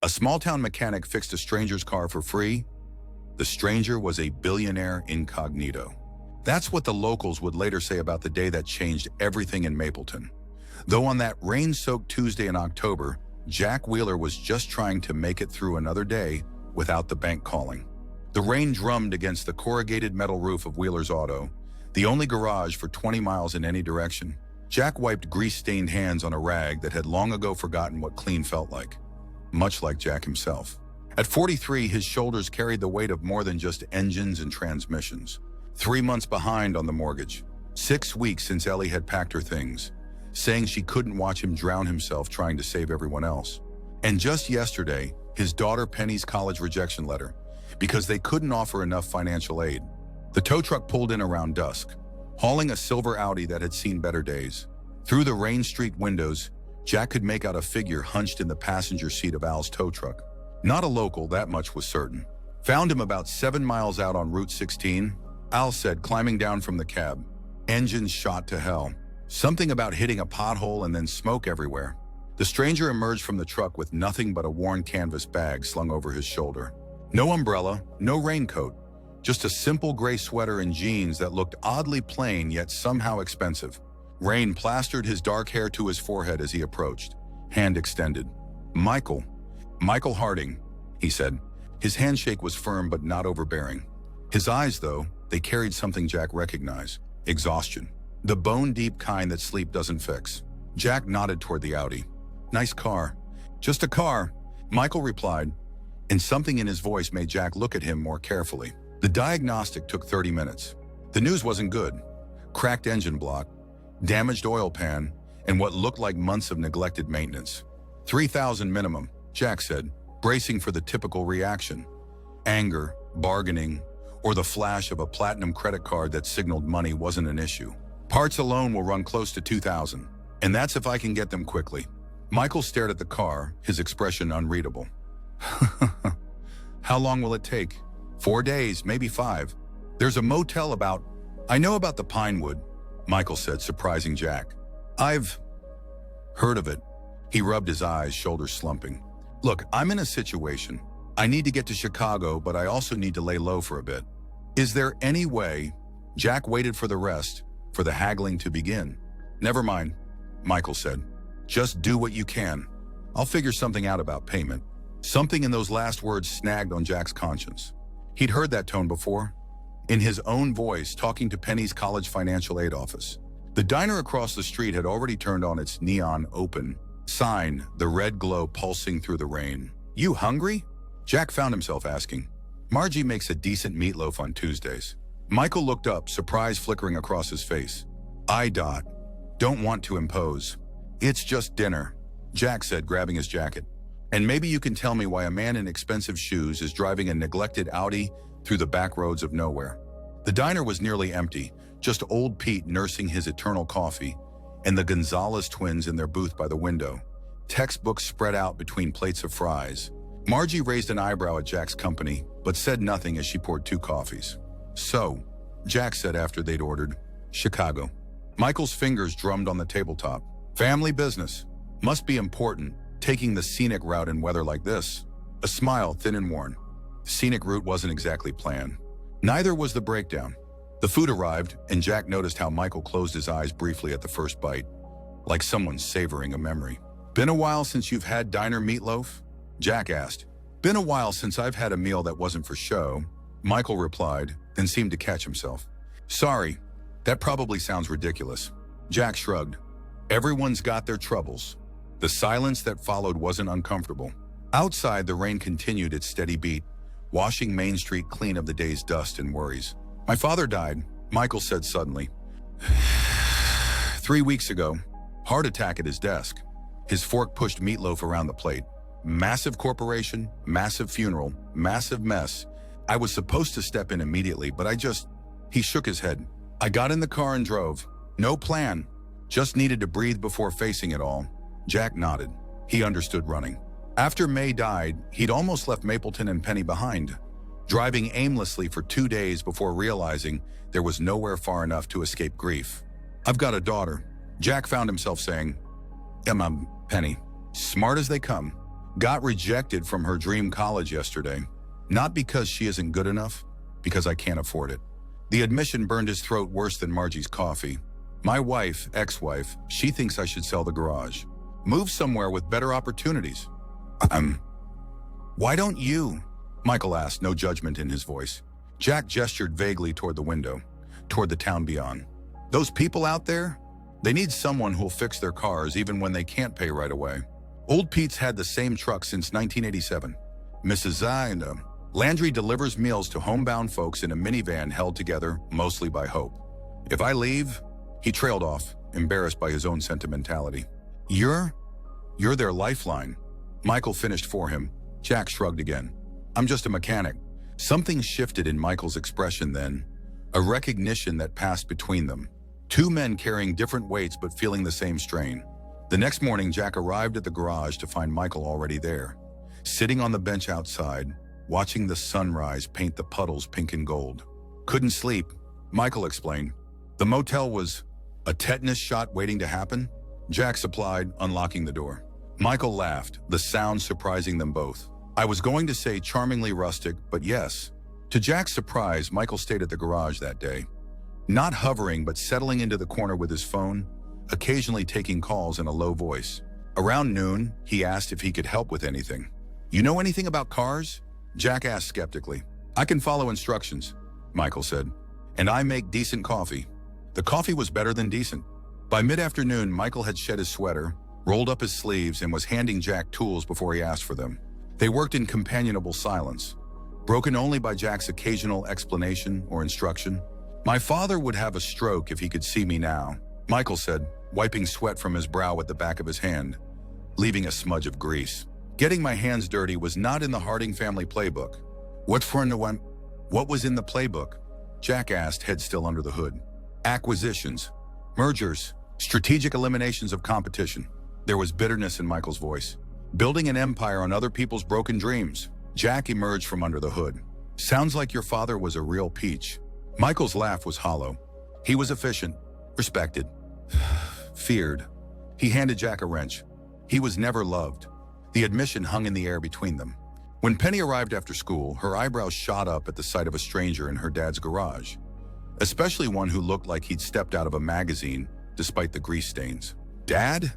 A small-town mechanic fixed a stranger's car for free. The stranger was a billionaire incognito. That's what the locals would later say about the day that changed everything in Mapleton. Though on that rain-soaked Tuesday in October, Jack Wheeler was just trying to make it through another day without the bank calling. The rain drummed against the corrugated metal roof of Wheeler's auto, the only garage for 20 miles in any direction. Jack wiped grease-stained hands on a rag that had long ago forgotten what clean felt like, much like Jack himself. At 43, his shoulders carried the weight of more than just engines and transmissions. 3 months behind on the mortgage. 6 weeks since Ellie had packed her things, saying she couldn't watch him drown himself trying to save everyone else. And just yesterday, his daughter Penny's college rejection letter, because they couldn't offer enough financial aid. The tow truck pulled in around dusk, hauling a silver Audi that had seen better days. Through the rain-streaked windows, Jack could make out a figure hunched in the passenger seat of Al's tow truck. Not a local, that much was certain. Found him about 7 miles out on Route 16, Al said, climbing down from the cab. Engines shot to hell. Something about hitting a pothole and then smoke everywhere. The stranger emerged from the truck with nothing but a worn canvas bag slung over his shoulder. No umbrella, no raincoat, just a simple gray sweater and jeans that looked oddly plain yet somehow expensive. Rain plastered his dark hair to his forehead as he approached, hand extended. Michael Harding, he said. His handshake was firm but not overbearing. His eyes, though, they carried something Jack recognized. Exhaustion. The bone-deep kind that sleep doesn't fix. Jack nodded toward the Audi. Nice car. Just a car, Michael replied, and something in his voice made Jack look at him more carefully. The diagnostic took 30 minutes. The news wasn't good. Cracked engine block, damaged oil pan, and what looked like months of neglected maintenance. $3,000 minimum, Jack said, bracing for the typical reaction. Anger, bargaining, or the flash of a platinum credit card that signaled money wasn't an issue. Parts alone will run close to $2,000, and that's if I can get them quickly. Michael stared at the car, his expression unreadable. How long will it take? 4 days, maybe 5. There's a motel about... I know about the Pinewood, Michael said, surprising Jack. I've heard of it. He rubbed his eyes, shoulders slumping. Look, I'm in a situation. I need to get to Chicago, but I also need to lay low for a bit. Is there any way... Jack waited for the rest, for the haggling to begin. Never mind, Michael said. Just do what you can. I'll figure something out about payment. Something in those last words snagged on Jack's conscience. He'd heard that tone before, in his own voice, talking to Penny's college financial aid office. The diner across the street had already turned on its neon open sign, the red glow pulsing through the rain. You hungry? Jack found himself asking. Margie makes a decent meatloaf on Tuesdays. Michael looked up, surprise flickering across his face. Don't want to impose. It's just dinner, Jack said, grabbing his jacket. And maybe you can tell me why a man in expensive shoes is driving a neglected Audi through the back roads of nowhere. The diner was nearly empty, just old Pete nursing his eternal coffee, and the Gonzalez twins in their booth by the window, textbooks spread out between plates of fries. Margie raised an eyebrow at Jack's company, but said nothing as she poured 2 coffees. So, Jack said after they'd ordered, Chicago. Michael's fingers drummed on the tabletop. Family business. Must be important, taking the scenic route in weather like this. A smile, thin and worn. The scenic route wasn't exactly planned. Neither was the breakdown. The food arrived, and Jack noticed how Michael closed his eyes briefly at the first bite, like someone savoring a memory. Been a while since you've had diner meatloaf? Jack asked. Been a while since I've had a meal that wasn't for show, Michael replied, then seemed to catch himself. Sorry, that probably sounds ridiculous. Jack shrugged. Everyone's got their troubles. The silence that followed wasn't uncomfortable. Outside, the rain continued its steady beat, washing Main Street clean of the day's dust and worries. My father died, Michael said suddenly. 3 weeks ago, heart attack at his desk. His fork pushed meatloaf around the plate. Massive corporation, massive funeral, massive mess. I was supposed to step in immediately, but He shook his head. I got in the car and drove. No plan. Just needed to breathe before facing it all. Jack nodded. He understood running. After May died, he'd almost left Mapleton and Penny behind, driving aimlessly for 2 days before realizing there was nowhere far enough to escape grief. I've got a daughter, Jack found himself saying. Emma, Penny. Smart as they come. Got rejected from her dream college yesterday. Not because she isn't good enough, because I can't afford it. The admission burned his throat worse than Margie's coffee. My wife, ex-wife, she thinks I should sell the garage. Move somewhere with better opportunities. Why don't you? Michael asked, no judgment in his voice. Jack gestured vaguely toward the window, toward the town beyond. Those people out there? They need someone who'll fix their cars even when they can't pay right away. Old Pete's had the same truck since 1987. Mrs. Zaina. Landry delivers meals to homebound folks in a minivan held together mostly by hope. If I leave, he trailed off, embarrassed by his own sentimentality. You're their lifeline. Michael finished for him. Jack shrugged again. I'm just a mechanic. Something shifted in Michael's expression then, a recognition that passed between them. Two men carrying different weights but feeling the same strain. The next morning, Jack arrived at the garage to find Michael already there, sitting on the bench outside, watching the sunrise paint the puddles pink and gold. Couldn't sleep, Michael explained. The motel was a tetanus shot waiting to happen? Jack supplied, unlocking the door. Michael laughed, the sound surprising them both. I was going to say charmingly rustic, but yes. To Jack's surprise, Michael stayed at the garage that day. Not hovering, but settling into the corner with his phone, occasionally taking calls in a low voice. Around noon, he asked if he could help with anything. You know anything about cars? Jack asked skeptically. I can follow instructions, Michael said. And I make decent coffee. The coffee was better than decent. By mid-afternoon, Michael had shed his sweater, rolled up his sleeves, and was handing Jack tools before he asked for them. They worked in companionable silence, broken only by Jack's occasional explanation or instruction. My father would have a stroke if he could see me now, Michael said, wiping sweat from his brow at the back of his hand, leaving a smudge of grease. Getting my hands dirty was not in the Harding family playbook. What was in the playbook? Jack asked, head still under the hood. Acquisitions, mergers, strategic eliminations of competition. There was bitterness in Michael's voice. Building an empire on other people's broken dreams. Jack emerged from under the hood. Sounds like your father was a real peach. Michael's laugh was hollow. He was efficient, respected, feared. He handed Jack a wrench. He was never loved. The admission hung in the air between them. When Penny arrived after school, her eyebrows shot up at the sight of a stranger in her dad's garage, especially one who looked like he'd stepped out of a magazine, despite the grease stains. Dad?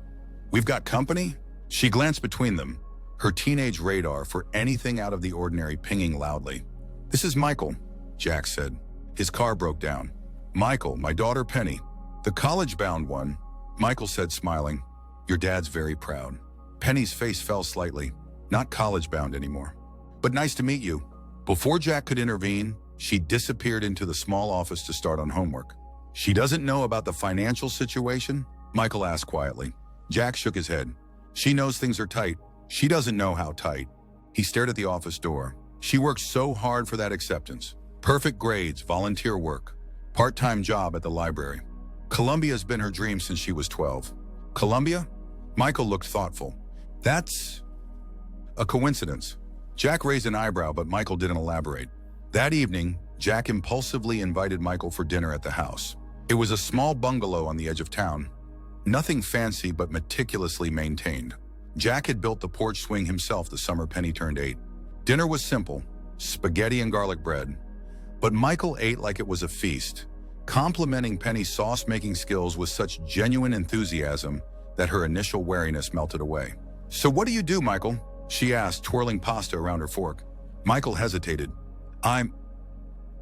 We've got company? She glanced between them, her teenage radar for anything out of the ordinary pinging loudly. This is Michael, Jack said. His car broke down. Michael, my daughter Penny. The college-bound one, Michael said, smiling. Your dad's very proud. Penny's face fell slightly. Not college-bound anymore. But nice to meet you. Before Jack could intervene, she disappeared into the small office to start on homework. She doesn't know about the financial situation? Michael asked quietly. Jack shook his head. She knows things are tight. She doesn't know how tight. He stared at the office door. She worked so hard for that acceptance. Perfect grades, volunteer work, part-time job at the library. Columbia's been her dream since she was 12. Columbia? Michael looked thoughtful. That's a coincidence. Jack raised an eyebrow, but Michael didn't elaborate. That evening, Jack impulsively invited Michael for dinner at the house. It was a small bungalow on the edge of town. Nothing fancy, but meticulously maintained. Jack had built the porch swing himself the summer Penny turned 8. Dinner was simple, spaghetti and garlic bread. But Michael ate like it was a feast, complimenting Penny's sauce-making skills with such genuine enthusiasm that her initial wariness melted away. So what do you do, Michael? She asked, twirling pasta around her fork. Michael hesitated. I'm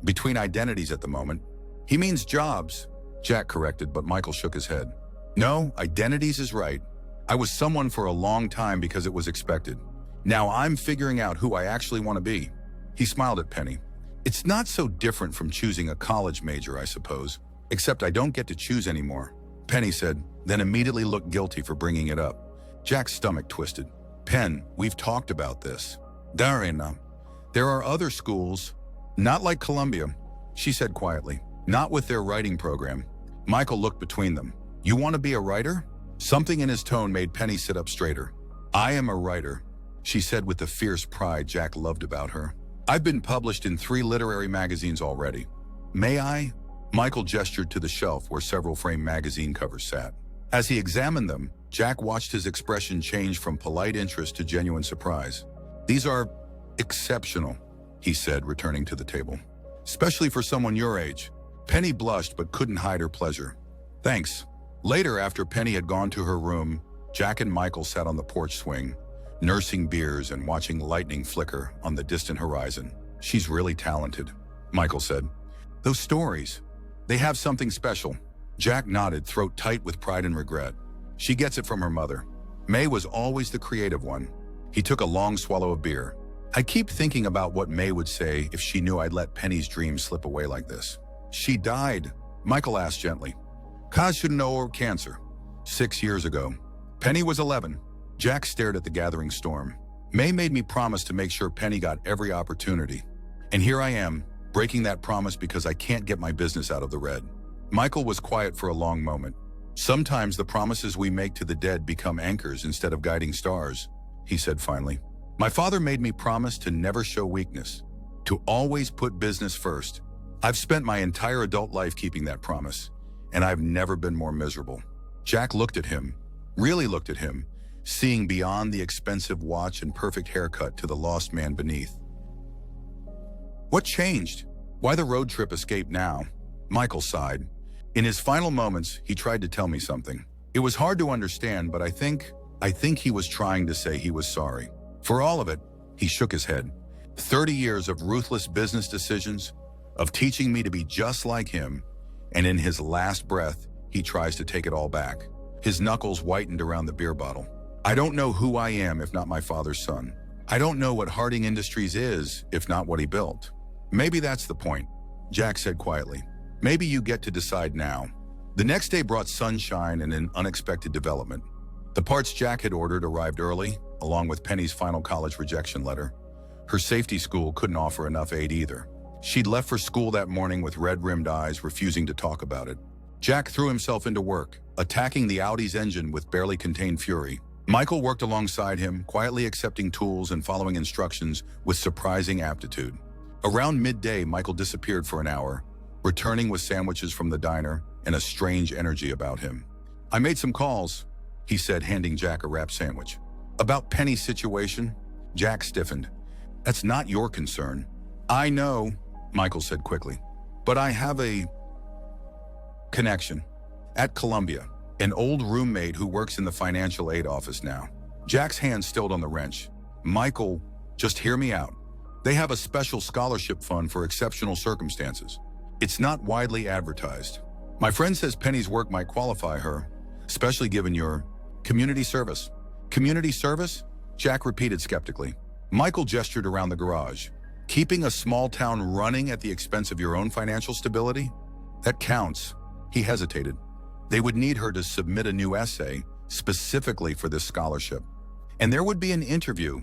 between identities at the moment. He means jobs, Jack corrected, but Michael shook his head. No, identities is right. I was someone for a long time because it was expected. Now I'm figuring out who I actually want to be. He smiled at Penny. It's not so different from choosing a college major, I suppose, except I don't get to choose anymore, Penny said, then immediately looked guilty for bringing it up. Jack's stomach twisted. Pen, we've talked about this. Darina, there are other schools, not like Columbia, she said quietly, not with their writing program. Michael looked between them. You want to be a writer? Something in his tone made Penny sit up straighter. I am a writer, she said with the fierce pride Jack loved about her. I've been published in 3 literary magazines already. May I? Michael gestured to the shelf where several framed magazine covers sat. As he examined them, Jack watched his expression change from polite interest to genuine surprise. "These are exceptional," he said, returning to the table. "Especially for someone your age." Penny blushed but couldn't hide her pleasure. "Thanks." Later, after Penny had gone to her room, Jack and Michael sat on the porch swing, nursing beers and watching lightning flicker on the distant horizon. "She's really talented," Michael said. "Those stories, they have something special." Jack nodded, throat tight with pride and regret. "She gets it from her mother. May was always the creative one." He took a long swallow of beer. "I keep thinking about what May would say if she knew I'd let Penny's dreams slip away like this." "She died?" Michael asked gently. "'Cause should know or cancer. 6 years ago. Penny was 11. Jack stared at the gathering storm. "May made me promise to make sure Penny got every opportunity. And here I am, breaking that promise because I can't get my business out of the red." Michael was quiet for a long moment. "Sometimes the promises we make to the dead become anchors instead of guiding stars," he said finally. "My father made me promise to never show weakness, to always put business first. I've spent my entire adult life keeping that promise, and I've never been more miserable." Jack looked at him, really looked at him, seeing beyond the expensive watch and perfect haircut to the lost man beneath. "What changed? Why the road trip escape now?" Michael sighed. "In his final moments, he tried to tell me something. It was hard to understand, but I think he was trying to say he was sorry. For all of it." He shook his head. 30 years of ruthless business decisions, of teaching me to be just like him, and in his last breath, he tries to take it all back." His knuckles whitened around the beer bottle. "I don't know who I am if not my father's son. I don't know what Harding Industries is if not what he built." "Maybe that's the point," Jack said quietly. "Maybe you get to decide now." The next day brought sunshine and an unexpected development. The parts Jack had ordered arrived early, along with Penny's final college rejection letter. Her safety school couldn't offer enough aid either. She'd left for school that morning with red-rimmed eyes, refusing to talk about it. Jack threw himself into work, attacking the Audi's engine with barely contained fury. Michael worked alongside him, quietly accepting tools and following instructions with surprising aptitude. Around midday, Michael disappeared for an hour, returning with sandwiches from the diner and a strange energy about him. "I made some calls," he said, handing Jack a wrapped sandwich. "About Penny's situation?" Jack stiffened. "That's not your concern." "I know," Michael said quickly, "but I have a connection. At Columbia, an old roommate who works in the financial aid office now." Jack's hand stilled on the wrench. "Michael, just hear me out. They have a special scholarship fund for exceptional circumstances. It's not widely advertised. My friend says Penny's work might qualify her, especially given your community service." "Community service?" Jack repeated skeptically. Michael gestured around the garage. "Keeping a small town running at the expense of your own financial stability? That counts." He hesitated. "They would need her to submit a new essay specifically for this scholarship. And there would be an interview.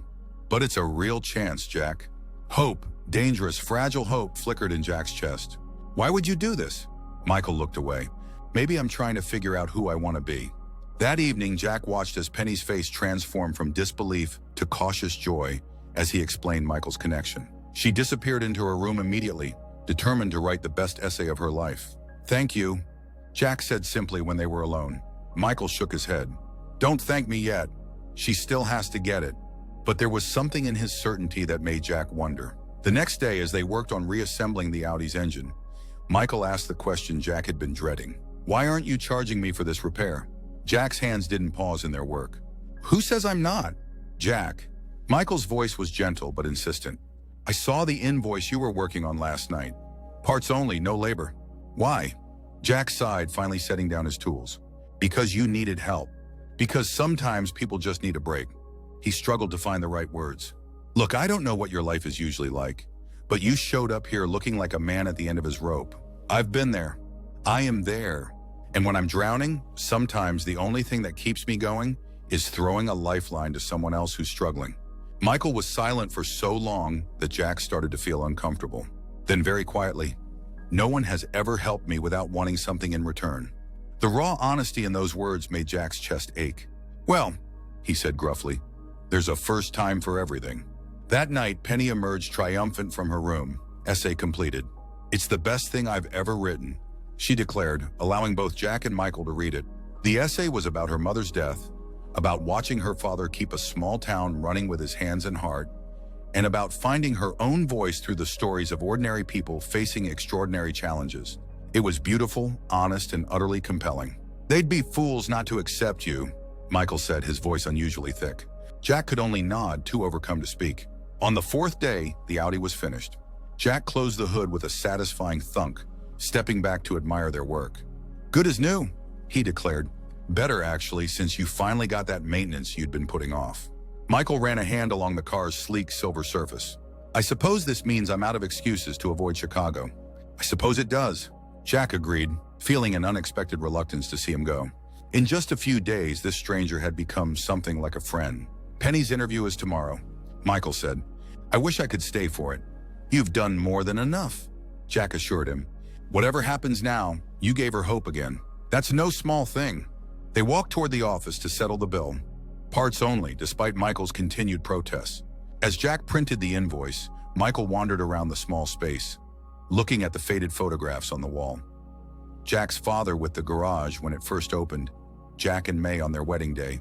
But it's a real chance, Jack." Hope, dangerous, fragile hope, flickered in Jack's chest. "Why would you do this?" Michael looked away. "Maybe I'm trying to figure out who I want to be." That evening, Jack watched as Penny's face transformed from disbelief to cautious joy as he explained Michael's connection. She disappeared into her room immediately, determined to write the best essay of her life. "Thank you," Jack said simply when they were alone. Michael shook his head. "Don't thank me yet. She still has to get it." But there was something in his certainty that made Jack wonder. The next day, as they worked on reassembling the Audi's engine, Michael asked the question Jack had been dreading. "Why aren't you charging me for this repair?" Jack's hands didn't pause in their work. "Who says I'm not?" "Jack." Michael's voice was gentle but insistent. "I saw the invoice you were working on last night. Parts only, no labor." "Why?" Jack sighed, finally setting down his tools. "Because you needed help. Because sometimes people just need a break." He struggled to find the right words. "Look, I don't know what your life is usually like, but you showed up here looking like a man at the end of his rope. I've been there. I am there. And when I'm drowning, sometimes the only thing that keeps me going is throwing a lifeline to someone else who's struggling." Michael was silent for so long that Jack started to feel uncomfortable. Then very quietly, "No one has ever helped me without wanting something in return." The raw honesty in those words made Jack's chest ache. "Well," he said gruffly, "there's a first time for everything." That night, Penny emerged triumphant from her room, essay completed. "It's the best thing I've ever written," she declared, allowing both Jack and Michael to read it. The essay was about her mother's death, about watching her father keep a small town running with his hands and heart, and about finding her own voice through the stories of ordinary people facing extraordinary challenges. It was beautiful, honest, and utterly compelling. "They'd be fools not to accept you," Michael said, his voice unusually thick. Jack could only nod, too overcome to speak. On the fourth day, the Audi was finished. Jack closed the hood with a satisfying thunk, stepping back to admire their work. "Good as new," he declared. "Better, actually, since you finally got that maintenance you'd been putting off." Michael ran a hand along the car's sleek silver surface. "I suppose this means I'm out of excuses to avoid Chicago." "I suppose it does," Jack agreed, feeling an unexpected reluctance to see him go. In just a few days, this stranger had become something like a friend. "Penny's interview is tomorrow," Michael said. "I wish I could stay for it." "You've done more than enough," Jack assured him. "Whatever happens now, you gave her hope again. That's no small thing." They walked toward the office to settle the bill. Parts only, despite Michael's continued protests. As Jack printed the invoice, Michael wandered around the small space, looking at the faded photographs on the wall. Jack's father with the garage when it first opened, Jack and May on their wedding day,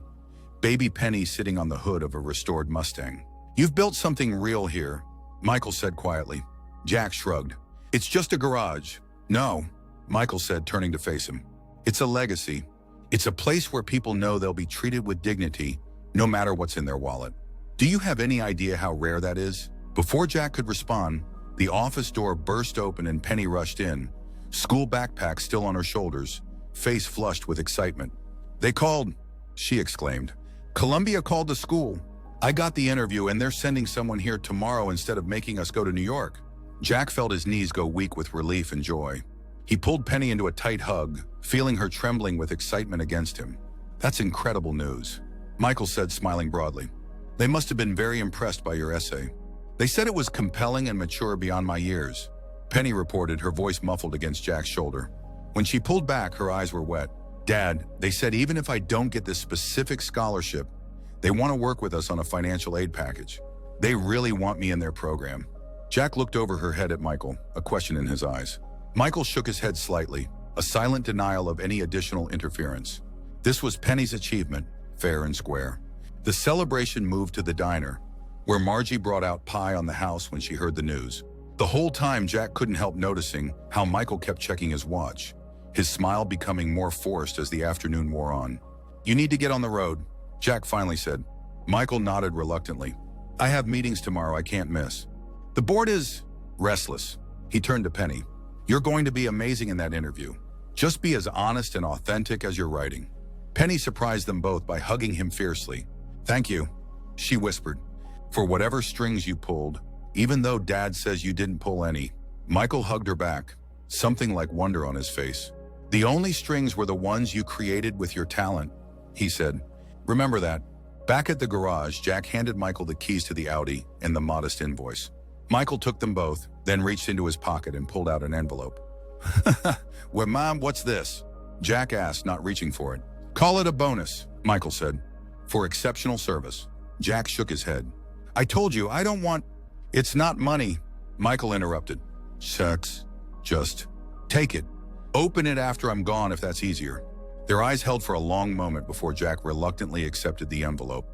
baby Penny sitting on the hood of a restored Mustang. "You've built something real here," Michael said quietly. Jack shrugged. "It's just a garage." "No," Michael said, turning to face him. "It's a legacy. It's a place where people know they'll be treated with dignity, no matter what's in their wallet." "Do you have any idea how rare that is?" Before Jack could respond, the office door burst open and Penny rushed in, school backpack still on her shoulders, face flushed with excitement. "They called," she exclaimed. "Columbia called the school. I got the interview and they're sending someone here tomorrow instead of making us go to New York." Jack felt his knees go weak with relief and joy. He pulled Penny into a tight hug, feeling her trembling with excitement against him. "That's incredible news," Michael said, smiling broadly. "They must have been very impressed by your essay." "They said it was compelling and mature beyond my years," Penny reported, her voice muffled against Jack's shoulder. When she pulled back, her eyes were wet. "Dad, they said even if I don't get this specific scholarship, they want to work with us on a financial aid package. They really want me in their program." Jack looked over her head at Michael, a question in his eyes. Michael shook his head slightly, a silent denial of any additional interference. This was Penny's achievement, fair and square. The celebration moved to the diner, where Margie brought out pie on the house when she heard the news. The whole time, Jack couldn't help noticing how Michael kept checking his watch, his smile becoming more forced as the afternoon wore on. "You need to get on the road," Jack finally said. Michael nodded reluctantly. "I have meetings tomorrow I can't miss." "The board is restless." He turned to Penny. "You're going to be amazing in that interview. Just be as honest and authentic as your writing." Penny surprised them both by hugging him fiercely. "Thank you," she whispered, "for whatever strings you pulled, even though Dad says you didn't pull any." Michael hugged her back, something like wonder on his face. "The only strings were the ones you created with your talent," he said. "Remember that." Back at the garage, Jack handed Michael the keys to the Audi and the modest invoice. Michael took them both, then reached into his pocket and pulled out an envelope. "Well, Mom, what's this?" Jack asked, not reaching for it. "Call it a bonus," Michael said. "For exceptional service." Jack shook his head. "I told you, I don't want—" "It's not money," Michael interrupted. "Shucks. Just take it. Open it after I'm gone if that's easier." Their eyes held for a long moment before Jack reluctantly accepted the envelope,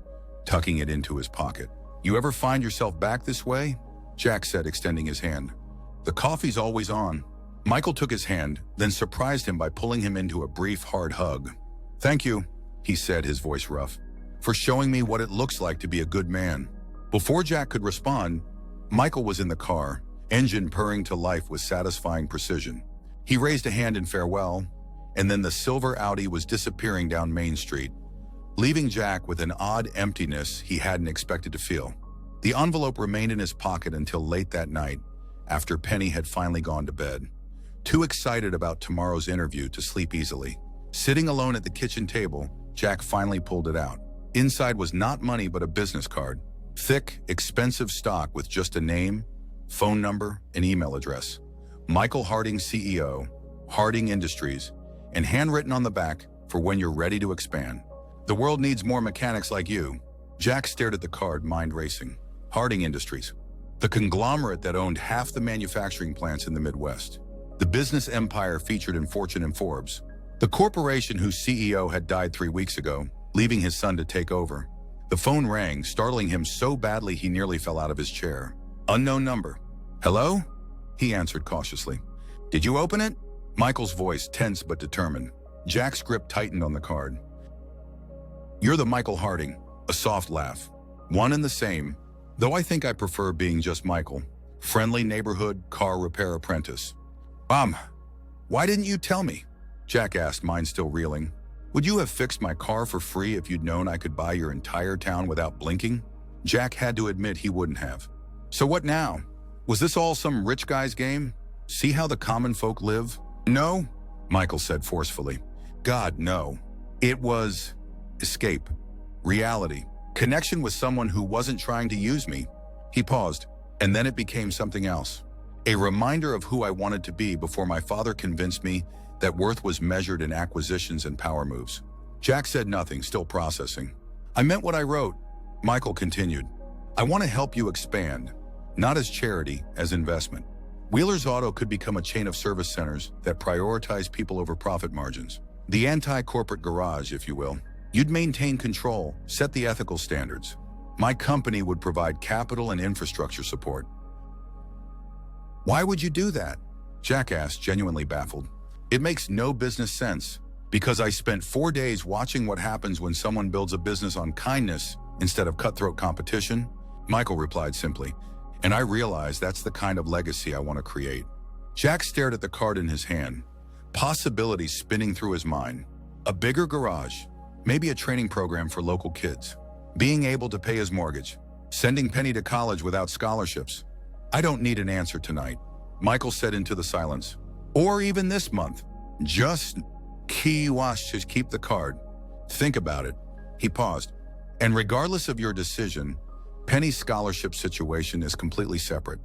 tucking it into his pocket. "You ever find yourself back this way?" Jack said, extending his hand. "The coffee's always on." Michael took his hand, then surprised him by pulling him into a brief, hard hug. "Thank you," he said, his voice rough, "for showing me what it looks like to be a good man." Before Jack could respond, Michael was in the car, engine purring to life with satisfying precision. He raised a hand in farewell, and then the silver Audi was disappearing down Main Street, leaving Jack with an odd emptiness he hadn't expected to feel. The envelope remained in his pocket until late that night, after Penny had finally gone to bed, too excited about tomorrow's interview to sleep easily. Sitting alone at the kitchen table, Jack finally pulled it out. Inside was not money but a business card. Thick, expensive stock with just a name, phone number, and email address. Michael Harding, CEO, Harding Industries, and handwritten on the back, "For when you're ready to expand. The world needs more mechanics like you." Jack stared at the card, mind racing. Harding Industries, the conglomerate that owned half the manufacturing plants in the Midwest. The business empire featured in Fortune and Forbes. The corporation whose CEO had died 3 weeks ago, leaving his son to take over. The phone rang, startling him so badly he nearly fell out of his chair. Unknown number. Hello? He answered cautiously. Did you open it? Michael's voice tense but determined. Jack's grip tightened on the card. You're the Michael Harding. A soft laugh. One and the same, though I think I prefer being just Michael. Friendly neighborhood car repair apprentice. Why didn't you tell me? Jack asked, mind still reeling. Would you have fixed my car for free if you'd known I could buy your entire town without blinking? Jack had to admit he wouldn't have. So what now? Was this all some rich guy's game? See how the common folk live? No, Michael said forcefully. God, no. It was escape, reality, connection with someone who wasn't trying to use me. He paused, and then it became something else. A reminder of who I wanted to be before my father convinced me that worth was measured in acquisitions and power moves. Jack said nothing, still processing. I meant what I wrote, Michael continued. I want to help you expand, not as charity, as investment. Wheeler's Auto could become a chain of service centers that prioritize people over profit margins. The anti-corporate garage, if you will. You'd maintain control, set the ethical standards. My company would provide capital and infrastructure support. Why would you do that? Jack asked, genuinely baffled. It makes no business sense, because I spent 4 days watching what happens when someone builds a business on kindness instead of cutthroat competition, Michael replied simply, and I realized that's the kind of legacy I want to create. Jack stared at the card in his hand, possibilities spinning through his mind. A bigger garage, maybe a training program for local kids, being able to pay his mortgage, sending Penny to college without scholarships. I don't need an answer tonight, Michael said into the silence. Or even this month. Just keep the card. Think about it. He paused. And regardless of your decision, Penny's scholarship situation is completely separate.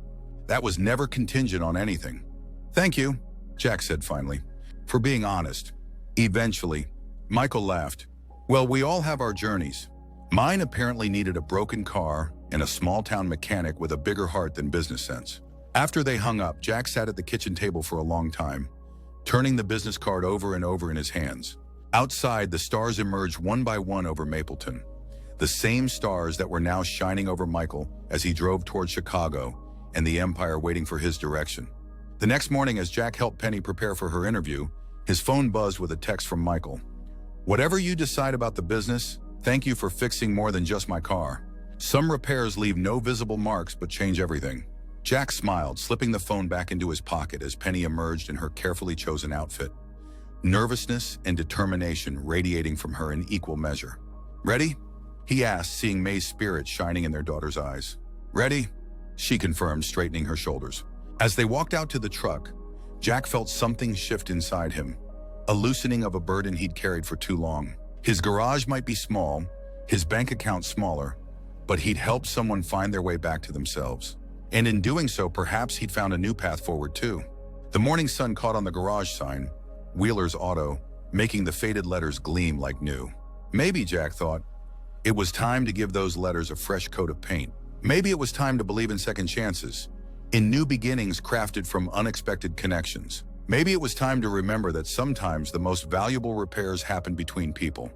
That was never contingent on anything. Thank you, Jack said finally, for being honest. Eventually, Michael laughed. Well, we all have our journeys. Mine apparently needed a broken car and a small-town mechanic with a bigger heart than business sense. After they hung up, Jack sat at the kitchen table for a long time, turning the business card over and over in his hands. Outside, the stars emerged one by one over Mapleton, the same stars that were now shining over Michael as he drove toward Chicago and the Empire waiting for his direction. The next morning, as Jack helped Penny prepare for her interview, his phone buzzed with a text from Michael. Whatever you decide about the business, thank you for fixing more than just my car. Some repairs leave no visible marks but change everything. Jack smiled, slipping the phone back into his pocket as Penny emerged in her carefully chosen outfit. Nervousness and determination radiating from her in equal measure. Ready? He asked, seeing May's spirit shining in their daughter's eyes. Ready? She confirmed, straightening her shoulders. As they walked out to the truck, Jack felt something shift inside him, a loosening of a burden he'd carried for too long. His garage might be small, his bank account smaller, but he'd helped someone find their way back to themselves. And in doing so, perhaps he'd found a new path forward too. The morning sun caught on the garage sign, Wheeler's Auto, making the faded letters gleam like new. Maybe, Jack thought, it was time to give those letters a fresh coat of paint. Maybe it was time to believe in second chances, in new beginnings crafted from unexpected connections. Maybe it was time to remember that sometimes the most valuable repairs happen between people,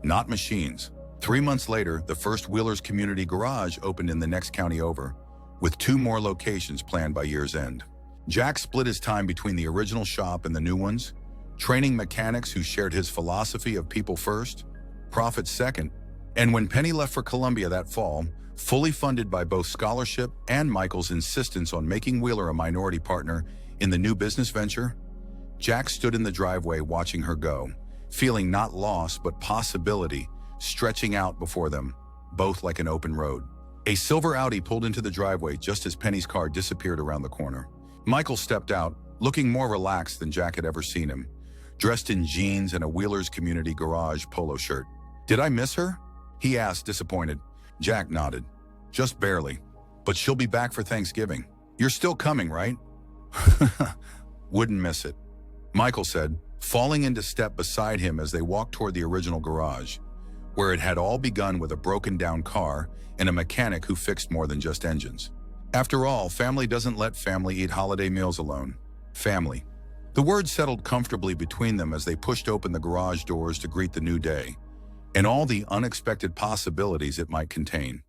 not machines. 3 months later, the first Wheeler's Community Garage opened in the next county over, with 2 more locations planned by year's end. Jack split his time between the original shop and the new ones, training mechanics who shared his philosophy of people first, profit second. And when Penny left for Columbia that fall, fully funded by both scholarship and Michael's insistence on making Wheeler a minority partner in the new business venture, Jack stood in the driveway watching her go, feeling not loss but possibility stretching out before them, both like an open road. A silver Audi pulled into the driveway just as Penny's car disappeared around the corner. Michael stepped out, looking more relaxed than Jack had ever seen him, dressed in jeans and a Wheeler's Community Garage polo shirt. Did I miss her? He asked, disappointed. Jack nodded. Just barely. But she'll be back for Thanksgiving. You're still coming, right? Wouldn't miss it, Michael said, falling into step beside him as they walked toward the original garage, where it had all begun with a broken-down car and a mechanic who fixed more than just engines. After all, family doesn't let family eat holiday meals alone. Family. The word settled comfortably between them as they pushed open the garage doors to greet the new day, and all the unexpected possibilities it might contain.